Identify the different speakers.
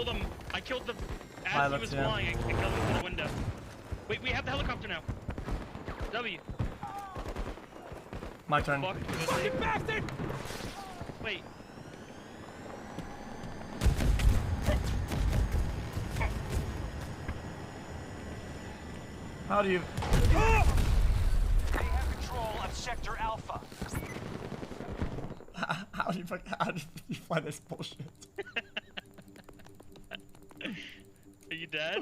Speaker 1: killed him. I killed the... As he was flying, I killed him through the window. Wait, we have the helicopter now. W.
Speaker 2: My turn.
Speaker 1: Fuck.
Speaker 3: Bastard!
Speaker 1: Wait.
Speaker 2: How do you...
Speaker 3: They have control of Sector Alpha.
Speaker 2: How do you find this bullshit?